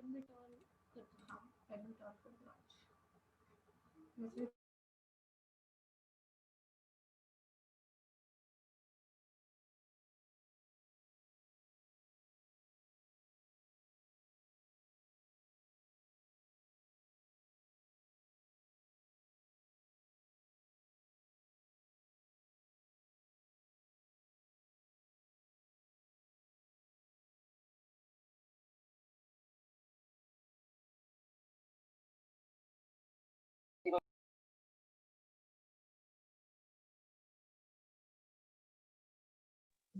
admit all करते हैं, admit all कर दो आज. वैसे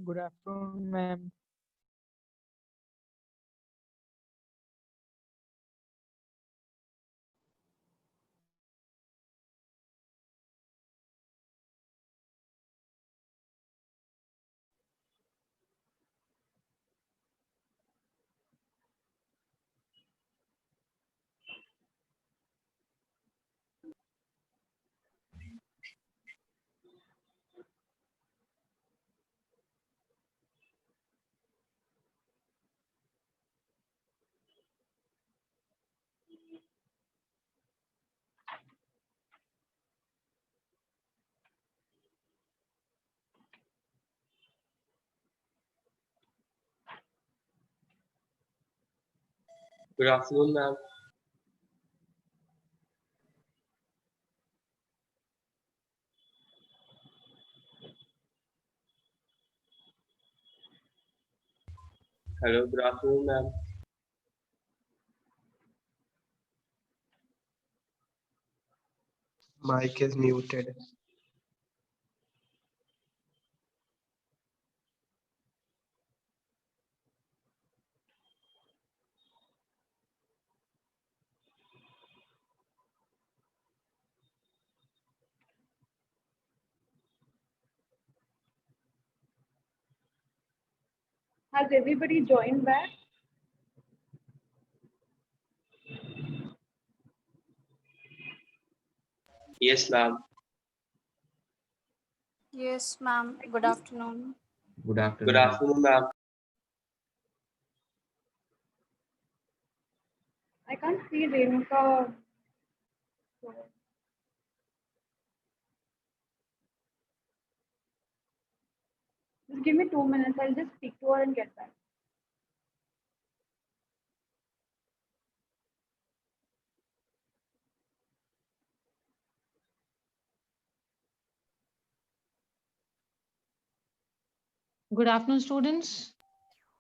Good afternoon, ma'am. Good afternoon, ma'am. Hello, good afternoon, ma'am. Mic is muted. has everybody joined back? Yes, ma'am. Yes, ma'am. Good afternoon. Good afternoon. Good afternoon, ma'am. I can't see Renuka. So, just give me 2 minutes. I'll just speak to her and get back. Good afternoon, students.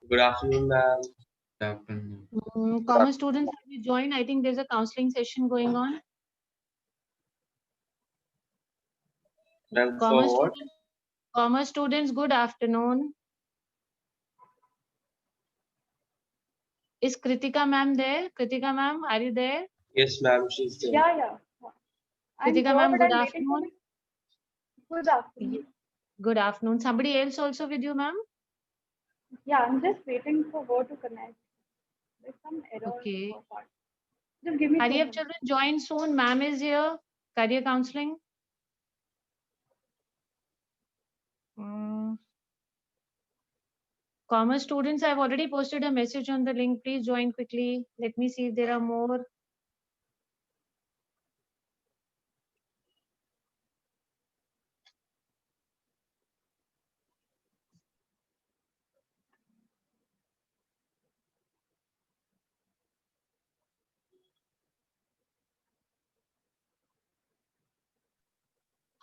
Good afternoon, ma'am. Good afternoon. Commerce students, have you joined? I think there's a counseling session going on. Ma'am, Commerce for what? students, commerce students, good afternoon. Is Kritika ma'am there? Kritika ma'am, are you there? Yes, ma'am, she's there. Yeah. I'm Kritika here, ma'am, but good I'm waiting for afternoon. Good afternoon. Good afternoon. Somebody else also with you, ma'am? Yeah, I'm just waiting for her to connect. There's some error Okay. on her part. Just give me 2 Hurry up, minutes. children. Join soon. Ma'am is here. Career counseling. Commerce students, I've already posted a message on the link. Please join quickly. Let me see if there are more.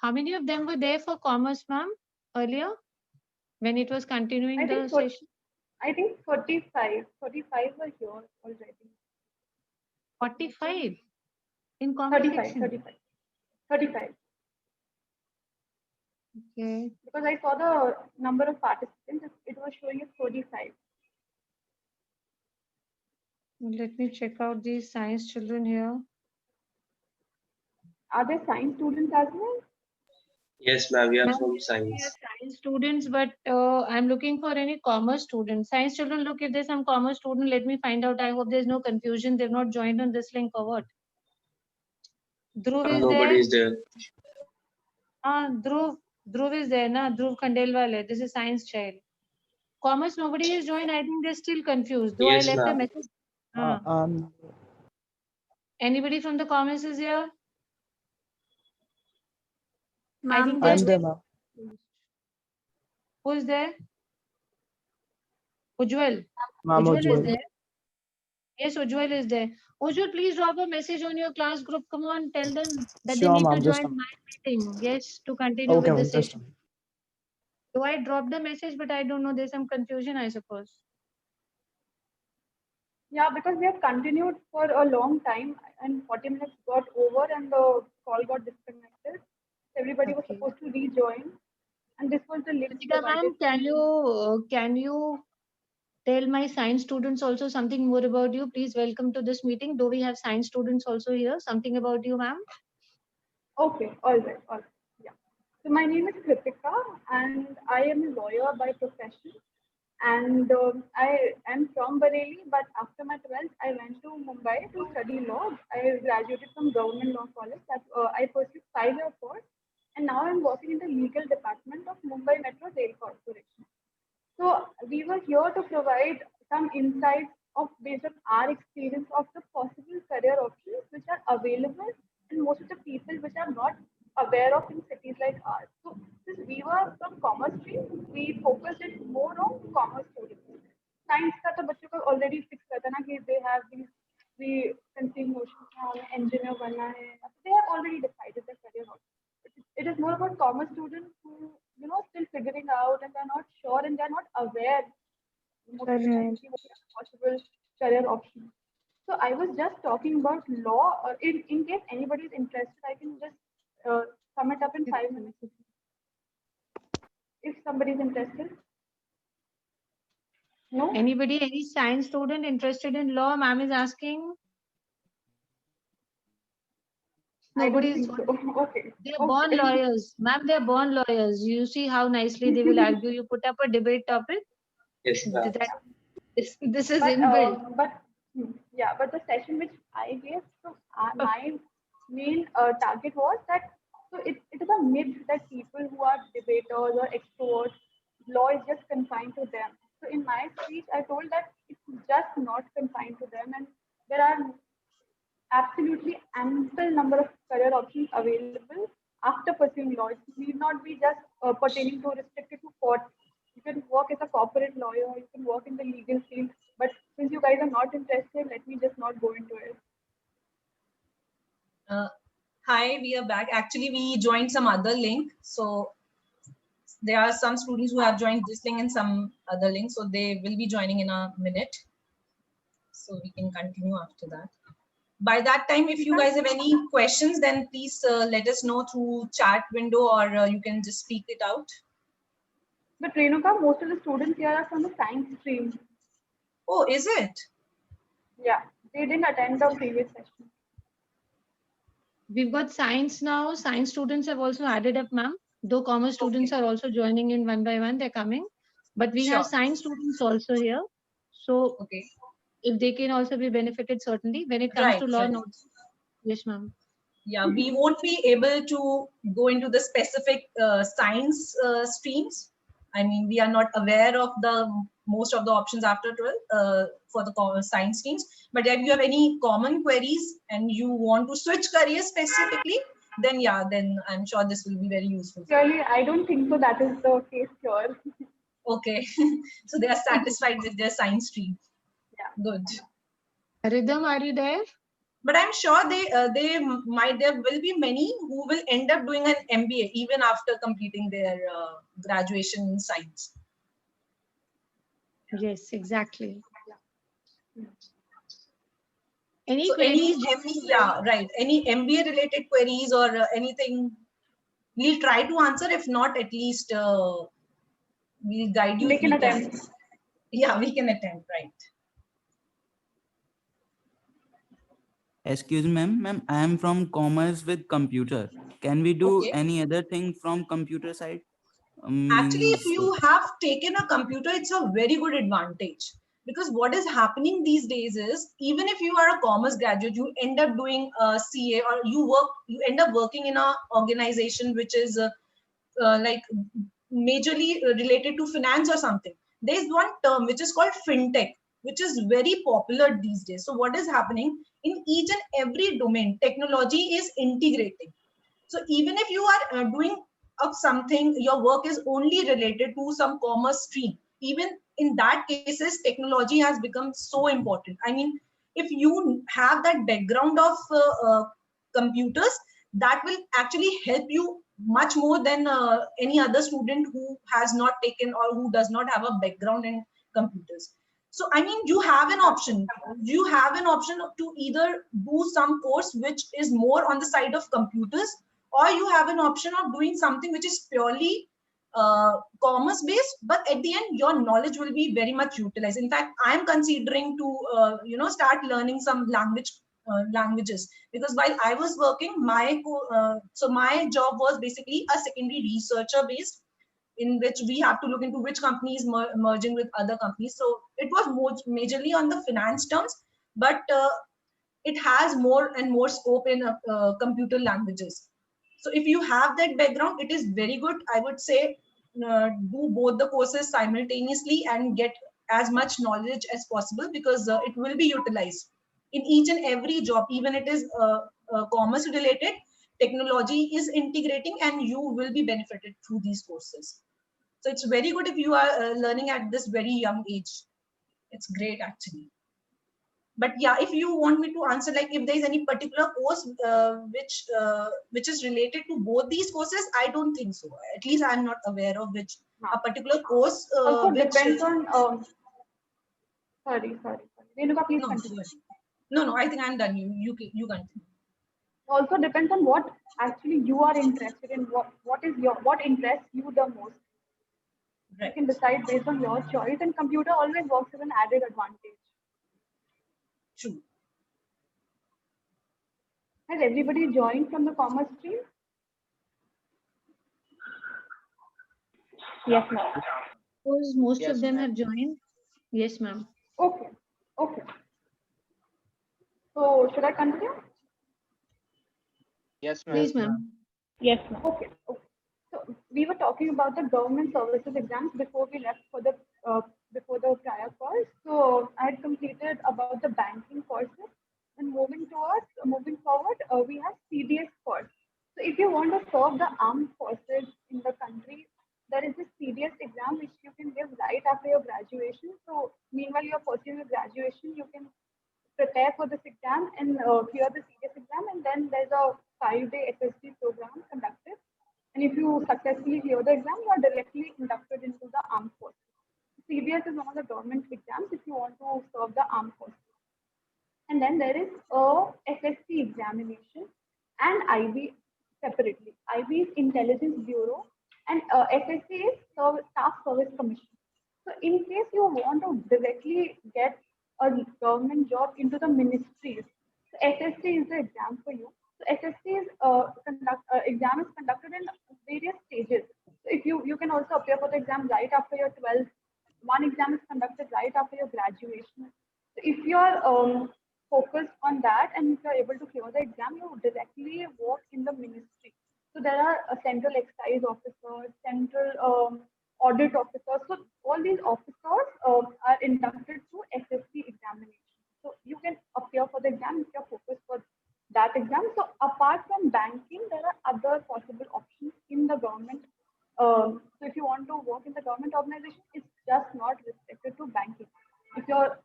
How many of them were there for commerce, ma'am, earlier when it was continuing I the think session? I think 45. 45 were here already. 45 in commerce 35. section. 35. 35. Okay. Because I saw the number of participants, it was showing as 45. Let me check out these science children here. Are there science students as well? Yes, ma'am, we are Ma'am, from we science. have science students, but I'm looking for any commerce students. Science children, look, if there's some commerce student, let me find out. I hope there's no confusion. They've not joined on this link or what? Dhruv is Nobody there. is there. Dhruv is there, na? Dhruv Khandelwal. This is science child. Commerce, nobody has joined. I think they're still confused. Though I Yes, left a ma'am. message. I'm Anybody from the commerce is here? I Ma'am, think I'm there's there, ma'am. who's there? Ujjwal. Ma'am, Ujjwal is Ujjwal. there. Yes, Ujjwal is there. Ujjwal, please drop a message on your class group. Come on, tell them that they Sure, need to ma'am. Just join a my meeting. Yes, to continue okay, with the ma'am. Just a session. So I dropped the message, but I don't know. There's some confusion, I suppose. Yeah, because we have continued for a long time and 40 minutes got over and the call got disconnected. Everybody was Okay. supposed to rejoin and this was the link Ritika ma'am, provided. can you tell my science students also something more about you? Please welcome to this meeting. Do we have science students also here? Something about you, ma'am? Okay, all right, all right. Yeah. So my name is Kritika and I am a lawyer by profession. And I am from Bareilly, but after my 12th, I went to Mumbai to study law. I graduated from Government Law College. I pursued 5-year course, and now I'm working in the legal department of Mumbai Metro Rail Corporation. So we were here to provide some insights of based on our experience of the possible career options which are available and most of the people which are not aware of in cities like ours. So since we were from commerce stream, we focused it more on commerce students. Science का तो बच्चों को already fix करता है ना कि they have these preconceived notions कि हमें engineer बनना है. They have already decided their career option. It is more about commerce students who still figuring out and they're not sure and they're not aware most of the time Correct. what are possible career options. So I was just talking about law. In case anybody is interested, I can just sum it up in 5 minutes. If somebody is interested. No? Anybody, any science student interested in law? Ma'am is asking. I don't Nobody is. think so. Okay. They are born Okay. lawyers. Ma'am, they are born lawyers. You see how nicely they will argue. You put up a debate topic. Yes, ma'am. This is But inbuilt. but the session which I gave, so my main target was that so it is a myth that people who are debaters or extroverts, law is just confined to them. So in my speech, I told that it's just not confined to them, and there are absolutely ample number of career options available after pursuing law. It need not be just pertaining to restricted to court. You can work as a corporate lawyer, you can work in the legal field. But since you guys are not interested, let me just not go into it. Hi, we are back. Actually, we joined some other link. So there are some students who have joined this link and some other link. So they will be joining in a minute. So we can continue after that. By that time, if you guys have any questions, then please let us know through chat window or you can just speak it out. But Renuka, most of the students here are from the science stream. Oh, is it? Yeah, they didn't attend the previous session. We've got science now. Science students have also added up, ma'am. Though commerce students are also joining in one by one, they're coming. But we have science students also here. So okay, if they can also be benefited, certainly. When it comes to law notes. Yes, ma'am. Yeah, we won't be able to go into the specific science streams. I mean, we are not aware of the most of the options after 12 for the science streams. But if you have any common queries and you want to switch careers specifically, then yeah, then I'm sure this will be very useful. Clearly, I don't think so. That is the case here. Okay, so they are satisfied with their science stream. Yeah, good. Rhythm, are you there? But I'm sure there will be many who will end up doing an MBA even after completing their graduation in science. Yes, exactly. Any so queries? Any MBA related queries or anything, we'll try to answer. If not, at least we'll guide you. Make an attempt. Yeah, we can attempt, right? Excuse me, ma'am. I am from commerce with computer. Can we do any other thing from computer side? Actually, if you have taken a computer, it's a very good advantage. Because what is happening these days is, even if you are a commerce graduate, you end up doing a CA or you end up working in an organization which is like majorly related to finance or something. There's one term which is called fintech. which is very popular these days. So what is happening in each and every domain, technology is integrating. So even if you are doing of something, your work is only related to some commerce stream, even in that cases, technology has become so important. I mean, if you have that background of computers, that will actually help you much more than any other student who has not taken or who does not have a background in computers. So I mean, you have an option. You have an option to either do some course which is more on the side of computers, or you have an option of doing something which is purely commerce based, but at the end your knowledge will be very much utilized. In fact, I am considering to start learning some languages, because while I was working, my job was basically a secondary researcher based, in which we have to look into which company is merging with other companies. So it was majorly on the finance terms, but it has more and more scope in computer languages. So if you have that background, it is very good. I would say do both the courses simultaneously and get as much knowledge as possible, because it will be utilized in each and every job, even it is commerce related. Technology is integrating and you will be benefited through these courses. So it's very good if you are learning at this very young age. It's great actually. But yeah, if you want me to answer, like if there is any particular course which is related to both these courses, I don't think so. At least I'm not aware of which a particular course. Also which depends on. Sorry. Renuka, please continue. No, I think I'm done. You continue. Also depends on what actually you are interested in. What interests you the most. Right. You can decide based on your choice, and computer always works as an added advantage. True. Has everybody joined from the commerce stream? Yes, ma'am. Suppose most Yes, of them ma'am. have joined. Yes, ma'am. Okay. So should I continue? Yes, ma'am. Please, ma'am. Yes, ma'am. Okay. So we were talking about the government services exams before we left for the prior course. So I had completed about the banking courses, and moving forward, we have CDS course. So if you want to serve the armed forces in the country, there is this CDS exam which you can give right after your graduation. So meanwhile you're pursuing your graduation, you can prepare for this exam and clear the CDS exam, and then there's a 5-day SSC program conducted. And if you successfully clear the exam, you are directly inducted into the armed forces. CBS is one of the government exams if you want to serve the armed forces. And then there is a FSC examination and IB separately. IB is Intelligence Bureau and FSC is Staff Service Commission. So in case you want to directly get a government job into the ministries, so SSC is the exam for you. So SSC is exam is conducted in various stages. So if you can also appear for the exam right after your 12th. One exam is conducted right after your graduation. So if you are focused on that and if you are able to clear the exam, you directly work in the ministry. So there are central excise officers, central audit officers. So all these officers are inducted through SSC examination. So you can appear for the exam if you are focused for that exam. So apart from banking, there are other possible options in the government. So if you want to work in the government organization, it's just not restricted to banking. If you're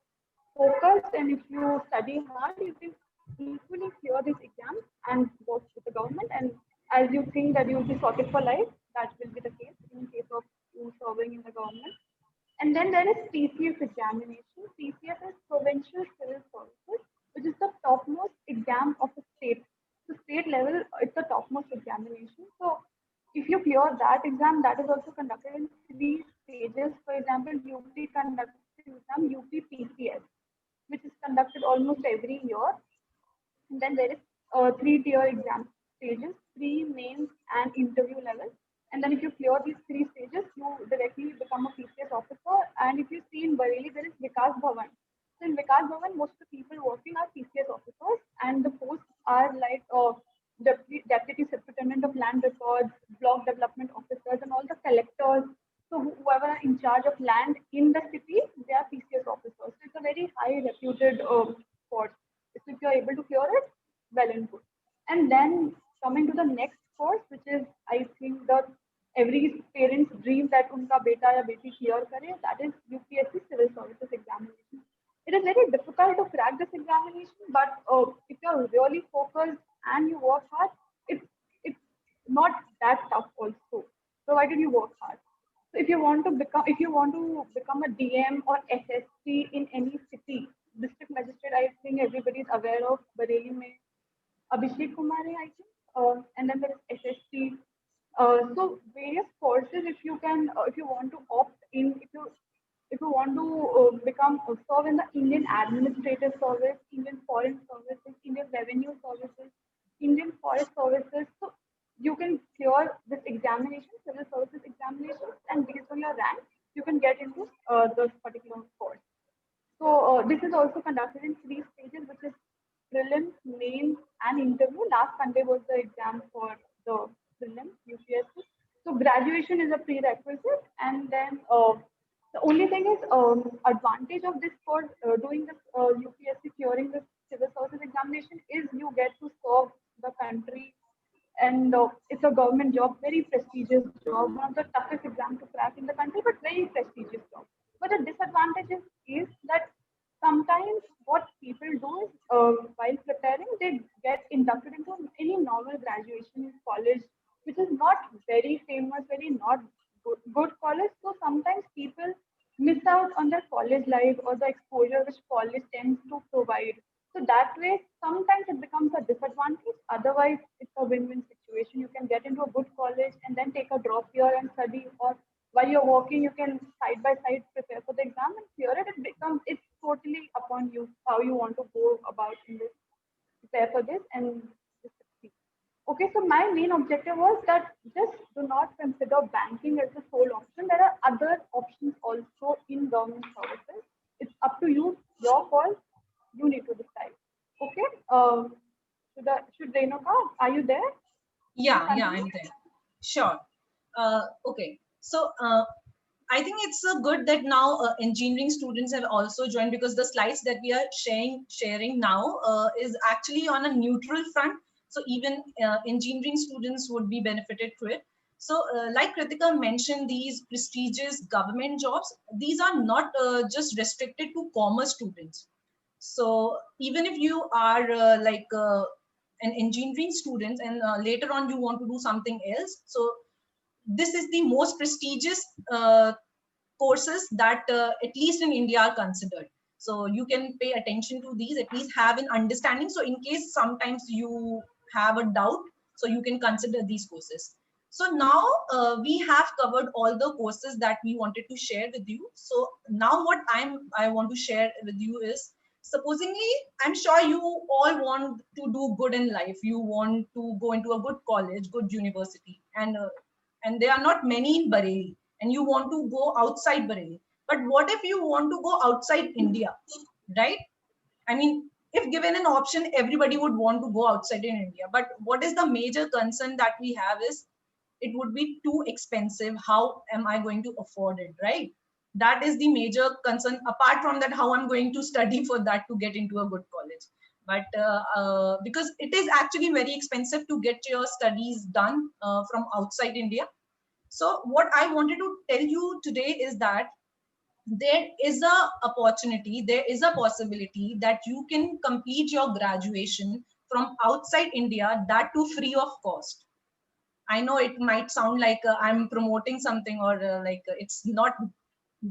focused and if you study hard, you can equally clear this exam and work with the government. And as you think that you will be sorted for life, that will be the case in case of you serving in the government. And then there is PCS examination. PCS is Provincial Civil Services, which is the topmost exam of the state. So state level, it's the topmost examination. So if you clear that exam, that is also conducted in 3 stages. For example, UP conducts exam UP PCS, which is conducted almost every year. And then there is 3-tier exam stages, pre-mains and interview level. And then if you clear these 3 stages, you directly become a PCS officer. And if you see in Bareilly, there is Vikas Bhavan. So in Vikas Bhavan, most of the people working are PCS officers, and the posts are like Deputy Superintendent of Land Records, Block Development Officers, and all the collectors. So whoever are in charge of land in the city, they are PCS officers. So it's a very able to clear it, well and good. And then coming to the next course, which is, I think, that every parent's dream that unka beta ya beti clear kare, that is UPSC Civil Services Examination. It is very difficult to crack this examination, but if you're really focused and you work hard, it's not that tough also, provided you work hard. So if you want to become a DM or SSC in any city, district magistrate, I think everybody is aware of Bareilly mein Abhishek Kumar hai, I think, and then there is SSC. So various courses, if you want to opt in, if you want to serve in the Indian Administrative Service, Indian Foreign Services, Indian Revenue Services, Indian Forest Services, so you can clear this examination, civil services examination, and based on your rank, you can get into this particular course. So this is also conducted in 3 stages, which is prelims, mains, and interview. Last Sunday was the exam for the prelims, UPSC. So graduation is a prerequisite, and then the only thing is advantage of this course, doing this UPSC, clearing this civil services examination, is you get to serve the country, and it's a government job, very prestigious job, one of the toughest exams to crack in the country, but very prestigious job. But the disadvantage is that sometimes what people do is, while preparing, they get inducted into any normal graduation college, which is not very famous, very not good college. So sometimes people miss out on their college life or the exposure which college tends to provide. So that way, sometimes it becomes a disadvantage. Otherwise, it's a win-win situation. You can get into a good college and then take a drop year and study, or while you're working, you can side by side prepare for the exam and clear it. It's totally upon you how you want to go about in this, prepare for this and succeed. Okay, so my main objective was that just do not consider banking as the sole option. There are other options also in government services. It's up to you, your call. You need to decide. Okay. Should Renuka, are you there? Yeah, I'm there. Sure. Okay. So I think it's good that now engineering students have also joined, because the slides that we are sharing now is actually on a neutral front. So even engineering students would be benefited through it. So like Kritika mentioned, these prestigious government jobs, these are not just restricted to commerce students. So even if you are an engineering student and later on you want to do something else, so this is the most prestigious courses that at least in India are considered. So you can pay attention to these, at least have an understanding. So in case sometimes you have a doubt, so you can consider these courses. So now we have covered all the courses that we wanted to share with you. So now what I want to share with you is, supposingly, I'm sure you all want to do good in life. You want to go into a good college, good university, and there are not many in Bareilly, and you want to go outside Bareilly. But what if you want to go outside India, right? I mean, if given an option, everybody would want to go outside in India. But what is the major concern that we have is, it would be too expensive. How am I going to afford it, right? That is the major concern. Apart from that, how I'm going to study for that to get into a good college. But because it is actually very expensive to get your studies done from outside India. So what I wanted to tell you today is that there is a opportunity, there is a possibility that you can complete your graduation from outside India, that too free of cost. I know it might sound like I'm promoting something, or it's not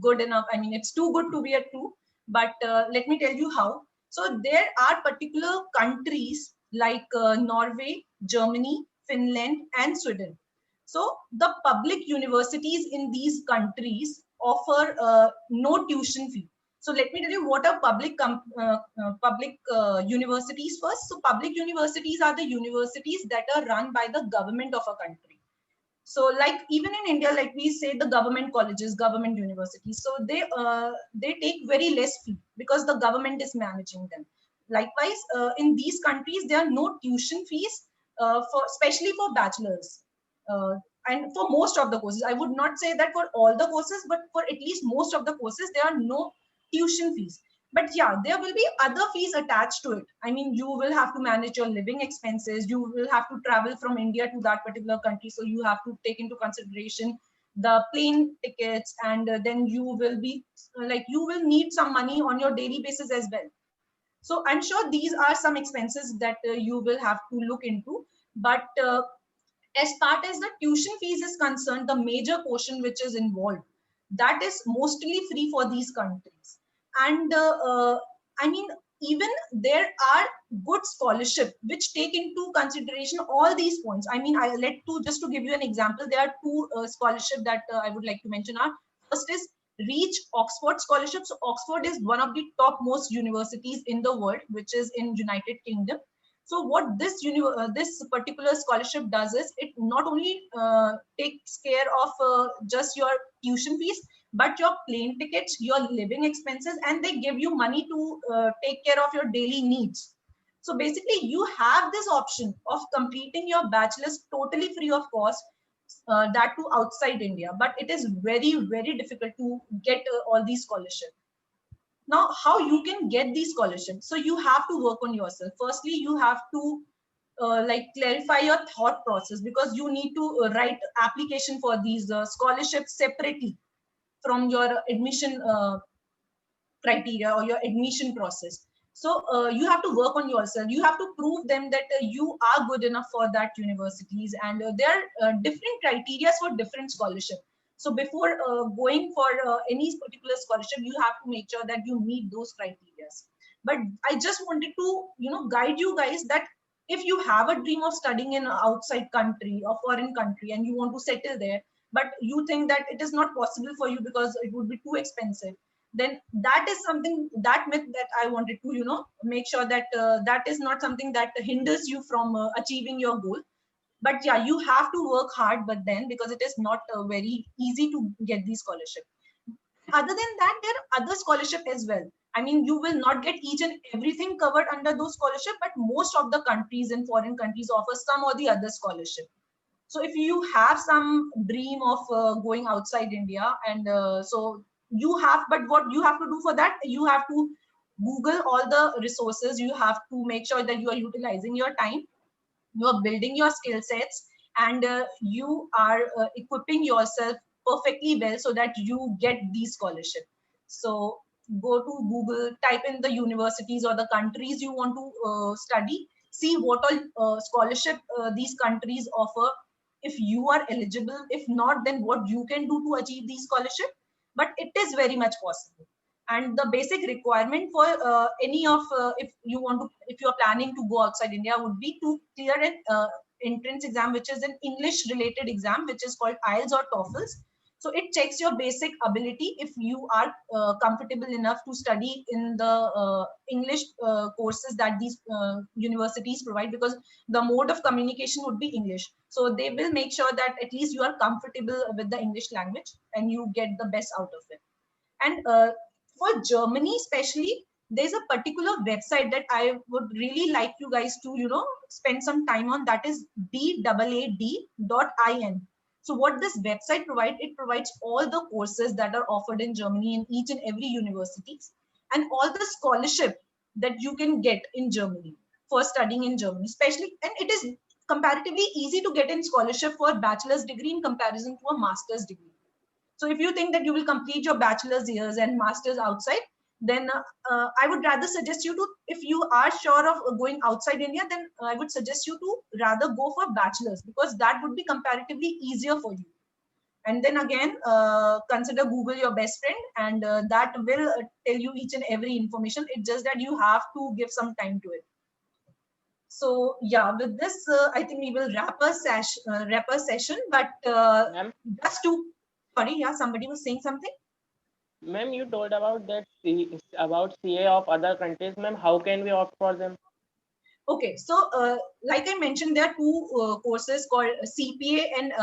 good enough. I mean, it's too good to be a true, but let me tell you how. So there are particular countries like Norway, Germany, Finland, and Sweden. So the public universities in these countries offer no tuition fee. So let me tell you what are public universities first. So public universities are the universities that are run by the government of a country. So like even in India, like we say the government colleges, government universities, so they take very less fee because the government is managing them. Likewise, in these countries, there are no tuition fees especially for bachelors. And for most of the courses, I would not say that for all the courses, but for at least most of the courses, there are no tuition fees. But yeah, there will be other fees attached to it. I mean, you will have to manage your living expenses. You will have to travel from India to that particular country. So you have to take into consideration the plane tickets, and then you will be you will need some money on your daily basis as well. So I'm sure these are some expenses that you will have to look into. But as far as the tuition fees is concerned, the major portion which is involved, that is mostly free for these countries. And I mean, even there are good scholarship which take into consideration all these points. I mean, just to give you an example, there are two scholarship that I would like to mention. Are first is Reach Oxford Scholarship. So Oxford is one of the top most universities in the world, which is in United Kingdom. So what this particular scholarship does is, it not only takes care of just your tuition fees, but your plane tickets, your living expenses, and they give you money to take care of your daily needs. So basically, you have this option of completing your bachelor's totally free of cost, that too outside India. But it is very, very difficult to get all these scholarships. Now, how you can get these scholarships? So you have to work on yourself. Firstly, you have to clarify your thought process, because you need to write application for these scholarships separately from your admission criteria or your admission process. So you have to work on yourself. You have to prove them that you are good enough for that universities, and there are different criteria for different scholarship. So before going for any particular scholarship, you have to make sure that you meet those criteria. But I just wanted to, guide you guys that if you have a dream of studying in an outside country or foreign country and you want to settle there, but you think that it is not possible for you because it would be too expensive, then that is something, that myth that I wanted to, make sure that that is not something that hinders you from achieving your goal. But yeah, you have to work hard, but then because it is not very easy to get these scholarship. Other than that, there are other scholarship as well. I mean, you will not get each and everything covered under those scholarship, but most of the countries and foreign countries offer some or the other scholarship. So if you have some dream of going outside India, and but what you have to do for that, you have to Google all the resources. You have to make sure that you are utilizing your time, you are building your skill sets, and you are equipping yourself perfectly well so that you get these scholarship. So go to Google, type in the universities or the countries you want to study, see what all scholarship these countries offer, if you are eligible. If not, then what you can do to achieve these scholarship. But it is very much possible. And the basic requirement for any of if you are planning to go outside India would be to clear an entrance exam, which is an English related exam, which is called IELTS or TOEFL. So it checks your basic ability if you are comfortable enough to study in the English courses that these universities provide, because the mode of communication would be English. So they will make sure that at least you are comfortable with the English language and you get the best out of it. And for Germany especially, there's a particular website that I would really like you guys to, spend some time on. That is DAAD.in. So what this website provides, it provides all the courses that are offered in Germany in each and every universities, and all the scholarship that you can get in Germany for studying in Germany, especially. And it is comparatively easy to get in scholarship for bachelor's degree in comparison to a master's degree. So if you think that you will complete your bachelor's years and master's outside, then I would rather suggest you to, if you are sure of going outside India, then I would suggest you to rather go for bachelor's, because that would be comparatively easier for you. And then again, consider Google your best friend, and that will tell you each and every information. It's just that you have to give some time to it. So yeah, with this, I think we will wrap a session. But just to, sorry, yeah, somebody was saying something. Ma'am, you told about that about CA of other countries. Ma'am, how can we opt for them? Okay, so like I mentioned, there are two courses called CPA and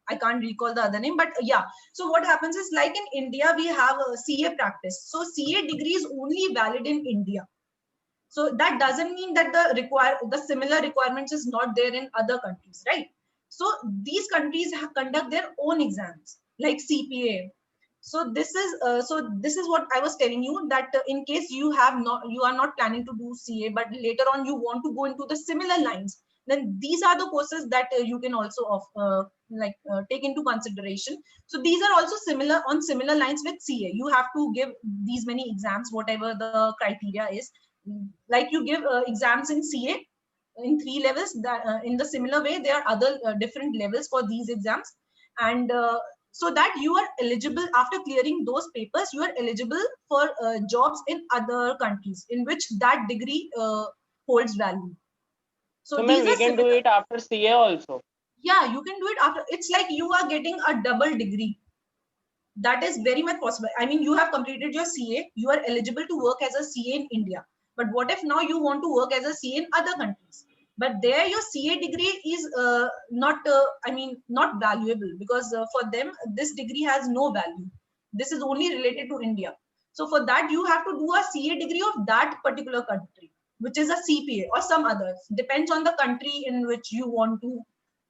I can't recall the other name, but yeah. So what happens is, like in India, we have a CA practice. So CA degree is only valid in India. So that doesn't mean that the similar requirements is not there in other countries, right? So these countries conduct their own exams, like CPA. So this is what I was telling you, that in case you are not planning to do CA, but later on you want to go into the similar lines, then these are the courses that you can also take into consideration. So these are also similar lines with CA. You have to give these many exams, whatever the criteria is. Like you give exams in CA in 3 levels. That in the similar way, there are other different levels for these exams, and so that you are eligible, after clearing those papers, you are eligible for jobs in other countries in which that degree holds value. So ma'am, these we are can do it after CA also. Yeah, you can do it after. It's like you are getting a double degree. That is very much possible. I mean, you have completed your CA, you are eligible to work as a CA in India. But what if now you want to work as a CA in other countries? But there your CA degree is not valuable, because for them, this degree has no value. This is only related to India. So for that, you have to do a CA degree of that particular country, which is a CPA or some others. Depends on the country in which you want to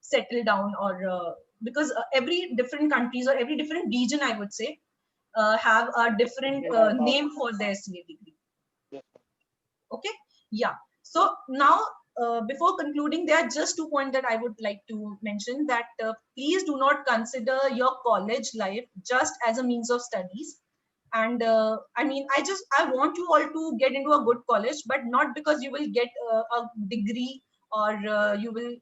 settle down, or because every different countries or every different region, I would say, have a different name for their CA degree. Yes. Okay, yeah. So now, before concluding, there are just 2 points that I would like to mention, that please do not consider your college life just as a means of studies. And I mean, I want you all to get into a good college, but not because you will get a degree, or you will,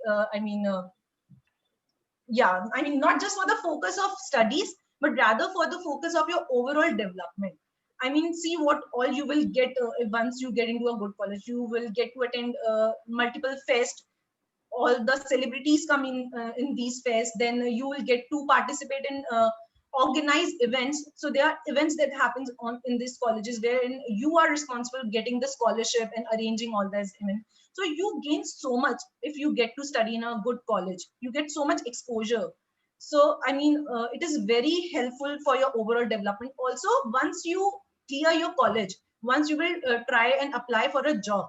not just for the focus of studies, but rather for the focus of your overall development. I mean, see what all you will get once you get into a good college. You will get to attend multiple fests. All the celebrities come in these fairs. Then you will get to participate in organized events. So there are events that happens in these colleges, wherein you are responsible getting the scholarship and arranging all these events. So you gain so much if you get to study in a good college. You get so much exposure. So I mean, it is very helpful for your overall development. Also, once you clear your college, once you will try and apply for a job,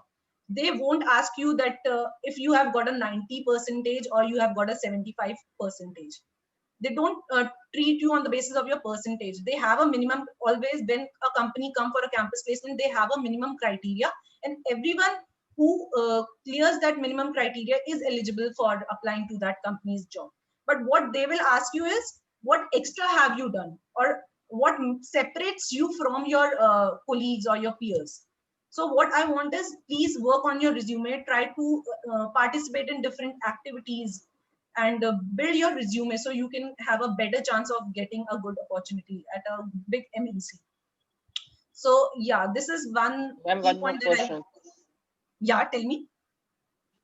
they won't ask you that if you have got a 90% or you have got a 75%. They don't treat you on the basis of your percentage. They have a minimum. Always when a company come for a campus placement, they have a minimum criteria, and everyone who clears that minimum criteria is eligible for applying to that company's job. But what they will ask you is, what extra have you done, or what separates you from your colleagues or your peers. So what I want is, please work on your resume, try to participate in different activities, and build your resume so you can have a better chance of getting a good opportunity at a big MNC. So yeah, this is one Ma'am, key one more point that question. Yeah, tell me.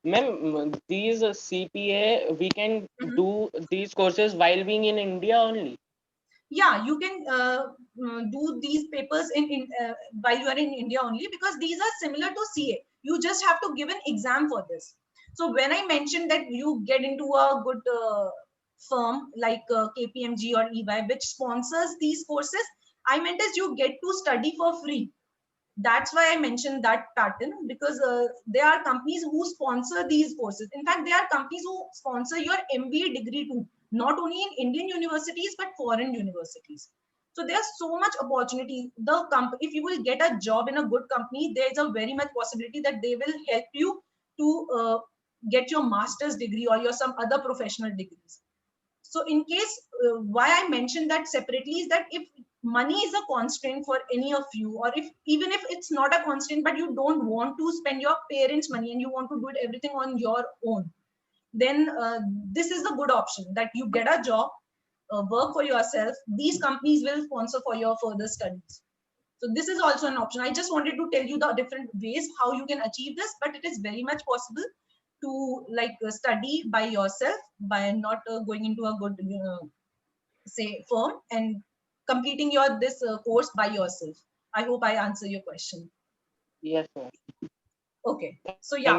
Ma'am, these CPA, we can do these courses while being in India only. Yeah, you can do these papers while you are in India only, because these are similar to CA. You just have to give an exam for this. So when I mentioned that you get into a good firm like KPMG or EY, which sponsors these courses, I meant is you get to study for free. That's why I mentioned that pattern, because there are companies who sponsor these courses. In fact, there are companies who sponsor your MBA degree too, not only in Indian universities, but foreign universities. So there's so much opportunity. If you will get a job in a good company, there's a very much possibility that they will help you to get your master's degree or your some other professional degrees. So in case, why I mentioned that separately is that if money is a constraint for any of you, or even if it's not a constraint, but you don't want to spend your parents' money and you want to do it everything on your own, then this is a good option, that you get a job, work for yourself. These companies will sponsor for your further studies. So this is also an option. I just wanted to tell you the different ways how you can achieve this, but it is very much possible to study by yourself, by not going into a good say firm, and completing this course by yourself. I hope I answer your question. Yes, sir. Okay, so yeah,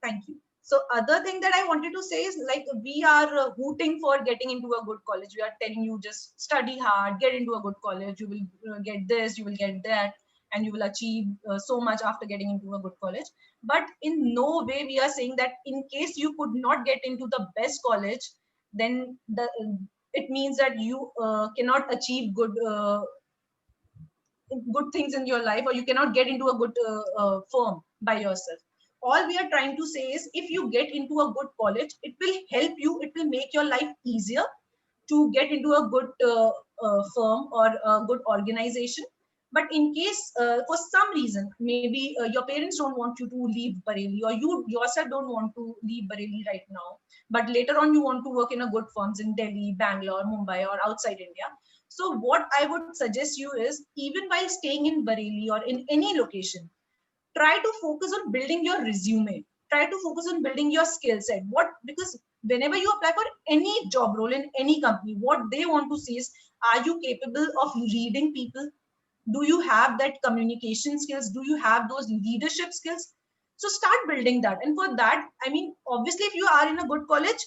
thank you. So other thing that I wanted to say is, like, we are hooting for getting into a good college. We are telling you just study hard, get into a good college. You will get this, you will get that, and you will achieve so much after getting into a good college. But in no way we are saying that in case you could not get into the best college, then it means that you cannot achieve good things in your life, or you cannot get into a good firm by yourself. All we are trying to say is, if you get into a good college, it will help you, it will make your life easier to get into a good firm or a good organization. But in case for some reason, maybe your parents don't want you to leave Bareilly, or you yourself don't want to leave Bareilly right now, but later on you want to work in a good firms in Delhi, Bangalore, Mumbai, or outside India. So what I would suggest you is, even while staying in Bareilly or in any location, try to focus on building your resume. Try to focus on building your skill set. Because whenever you apply for any job role in any company, what they want to see is, are you capable of reading people? Do you have that communication skills? Do you have those leadership skills? So start building that. And for that, I mean, obviously, if you are in a good college,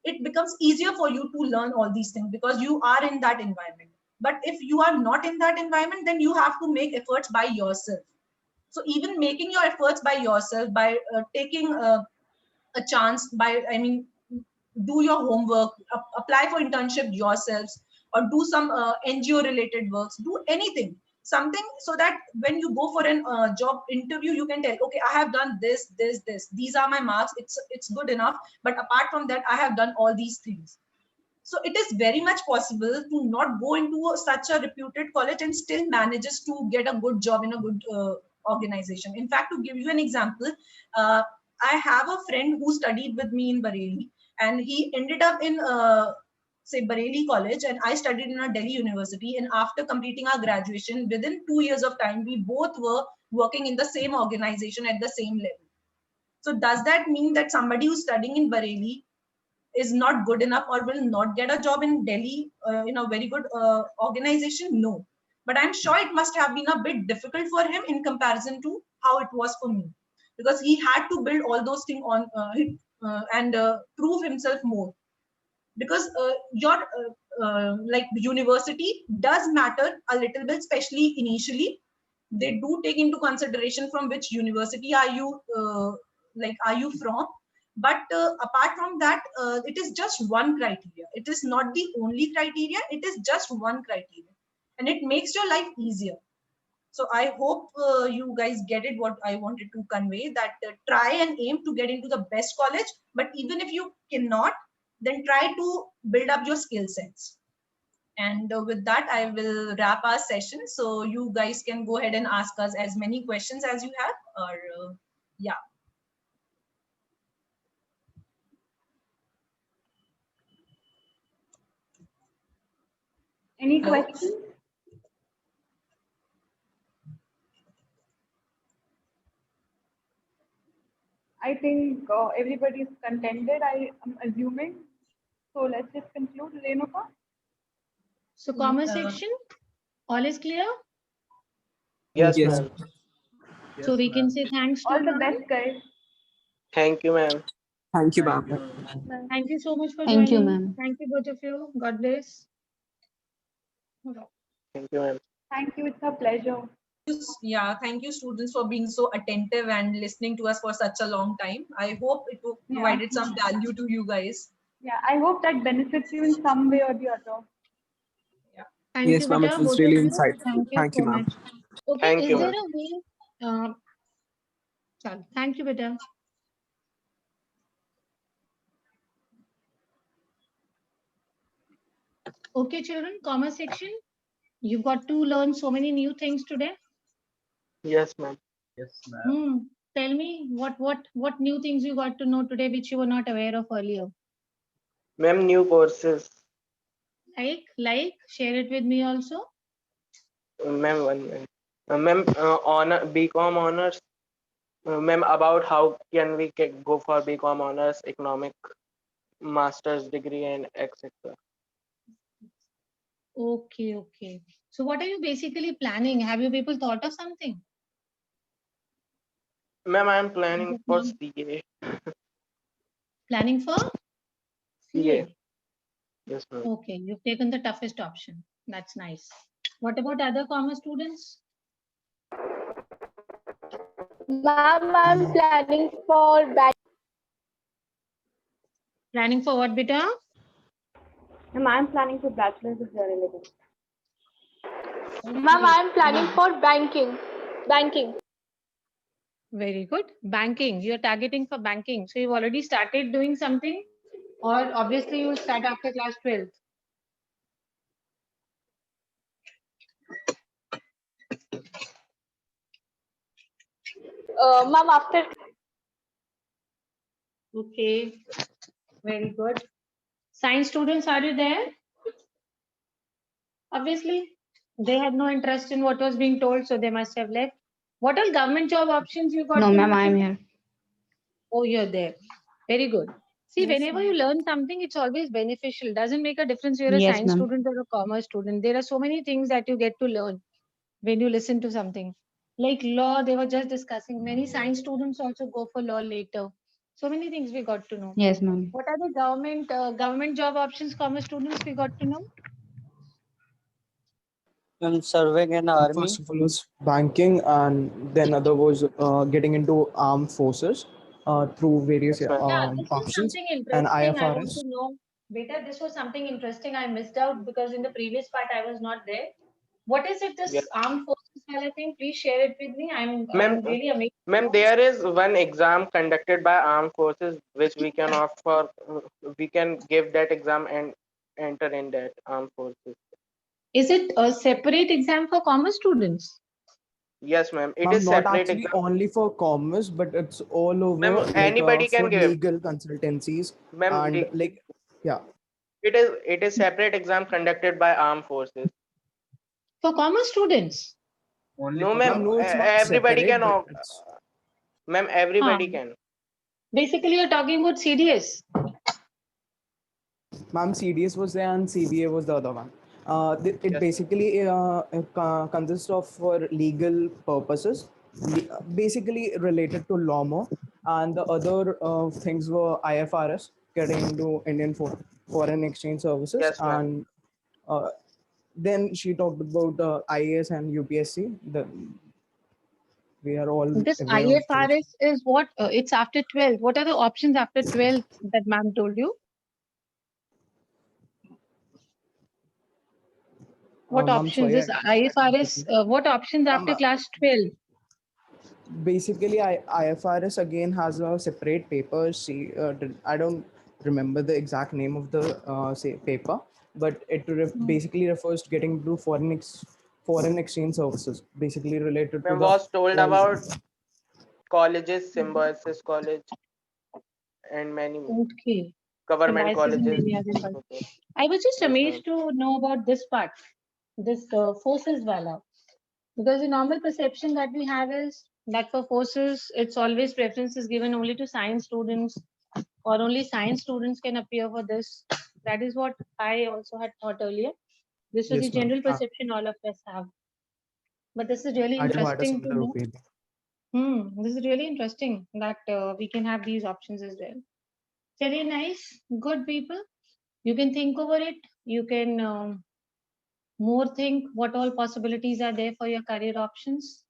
it becomes easier for you to learn all these things because you are in that environment. But if you are not in that environment, then you have to make efforts by yourself. So even making your efforts by yourself, by taking a chance, by, I mean, do your homework, apply for internship yourselves, or do some NGO related works, do anything, something, so that when you go for an job interview, you can tell, okay, I have done this, these are my marks, it's good enough, but apart from that, I have done all these things. So it is very much possible to not go into such a reputed college and still manages to get a good job in a good organization. In fact, to give you an example, I have a friend who studied with me in Bareilly, and he ended up in say Bareilly College, and I studied in a Delhi University. And after completing our graduation, within 2 years of time, we both were working in the same organization at the same level. So does that mean that somebody who's studying in Bareilly is not good enough or will not get a job in Delhi in a very good organization? No. But I'm sure it must have been a bit difficult for him in comparison to how it was for me, because he had to build all those things on and prove himself more. Because your like university does matter a little bit, especially initially. They do take into consideration from which university are you from. But apart from that, it is just one criteria. It is not the only criteria. It is just one criteria, and it makes your life easier. So I hope you guys get it, what I wanted to convey, that try and aim to get into the best college. But even if you cannot, then try to build up your skill sets. And with that, I will wrap our session. So you guys can go ahead and ask us as many questions as you have, or yeah. Any Hello? questions? I think everybody is contented, I am assuming. So let's just conclude. Renuka? So commerce section, all is clear? Yes, Yes. ma'am. So we can say thanks to All the you. best, guys. Thank you, ma'am. Thank you, ma'am. Thank you so much for Thank you, joining. ma'am. Thank you, both of you. God bless. Thank you, ma'am. Thank you. It's a pleasure. Yeah, thank you, students, for being so attentive and listening to us for such a long time. I hope it provided some value to you guys. Yeah, I hope that benefits you in some way or the other. Thank Yes, you, ma'am. It beta, was both really of you. insightful. Thank you Thank you, so ma'am. much. Okay, Thank is you, there ma'am. a way? Chal, thank you, beta. Okay, children, commerce section. You got to learn so many new things today. Yes, ma'am. Tell me what new things you got to know today which you were not aware of earlier. Ma'am, new courses. Like, share it with me also. Ma'am, 1 minute. Ma'am, BCom honors. Ma'am, about how can we go for BCom honors, economic, master's degree, and etc. Okay. So what are you basically planning? Have you people thought of something? Ma'am, I'm planning for CA. Planning for CA. Yes, ma'am. Okay, you've taken the toughest option. That's nice. What about other commerce students? Ma'am, I'm planning for Planning for what, beta? Ma'am, I am planning for bachelor's of journalism. Ma'am, I am planning for banking. Very good. Banking. You're targeting for banking. So you've already started doing something, or obviously you will start after class 12th. Ma'am, after. Okay. Very good. Science students, are you there? Obviously, they had no interest in what was being told, so they must have left. What are government job options you got? No, to ma'am, know I am today? here. Oh, you're there. Very good. See, Yes, whenever ma'am. you learn something, it's always beneficial. Doesn't make a difference you're a Yes, science ma'am. student or a commerce student. There are so many things that you get to learn when you listen to something. Like law, they were just discussing. Many science students also go for law later. So many things we got to know. Yes, ma'am. What are the government job options commerce students we got to know? Serving in army. First of all was banking, and then other was getting into armed forces through various Yes, ma'am. Yeah, this was options something and interesting. I want IFRS. to know, Beta, this was something interesting I missed out because in the previous part I was not there. What is it, this Yes. armed forces style thing? Please share it with me. I'm Ma'am, really amazed. ma'am, there is one exam conducted by armed forces which we can opt for. We can give that exam and enter in that armed forces. Is it a separate exam for commerce students? Yes, ma'am. It Ma'am, is not separate actually exam. only for commerce, but it's all over, Ma'am, like anybody can for give. legal consultancies Ma'am, and like, yeah. it is separate exam conducted by armed forces. For commerce students? No, Ma'am, ma'am. no, it's not Everybody separate, can but opt. it's Ma'am, everybody can. Basically, you're talking about CDS. ma'am, CDS was there and CBA was the other one. It Yes, basically consists of for legal purposes, basically related to law more, and the other things were IFRS, getting into Indian foreign exchange services, Yes, ma'am. and then she talked about IAS and UPSC. We are all This aware of those. IFRS is what? It's after 12. What are the options after 12 that ma'am told you? What Ma'am, options sorry, is IFRS? What options after Ma'am, class 12? basically IFRS again has a separate paper. I don't remember the exact name of the say paper, but it basically refers to getting into foreign exchange services, basically related to Ma'am the was told foreign. about colleges, Symbiosis College, and many Okay. government Symbiosis and colleges. many other colleges. I was just Yes, ma'am. amazed to know about this part, this forces wala. Because the normal perception that we have is that for forces, it's always preference is given only to science students, or only science students can appear for this. That is what I also had thought earlier. This was the Yes, ma'am. general perception all of us have. But this is really I do had a interesting to similar know. opinion. This is really interesting that we can have these options as well. Very nice, good people. You can think over it. You can more think what all possibilities are there for your career options.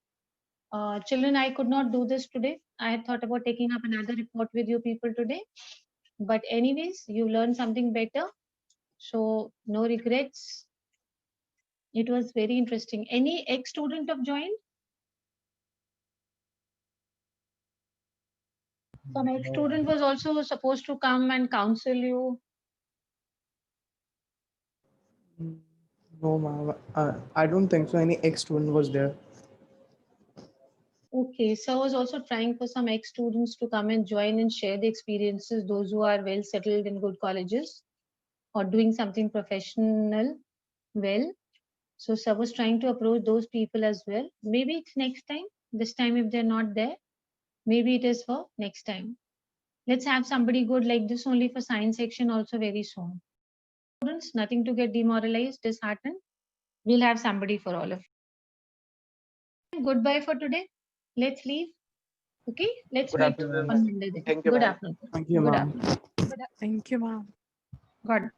Children, I could not do this today. I had thought about taking up another report with you people today. But anyways, you learned something better. So no regrets. It was very interesting. Any ex-student have joined? Some ex-student was also supposed to come and counsel you. No, ma'am. I don't think so. Any ex-student was there. Okay, so I was also trying for some ex-students to come and join and share the experiences, those who are well settled in good colleges or doing something professional well. So I was trying to approach those people as well. Maybe it's next time. This time if they're not there, maybe it is for next time. Let's have somebody good like this only for science section also very soon. Students, nothing to get demoralized, disheartened. We'll have somebody for all of you. Goodbye for today. Let's leave. Okay, let's Good meet afternoon, on ma'am. Monday then. Thank you, Good ma'am. afternoon. Thank you, Good ma'am. afternoon. Thank you, ma'am. God.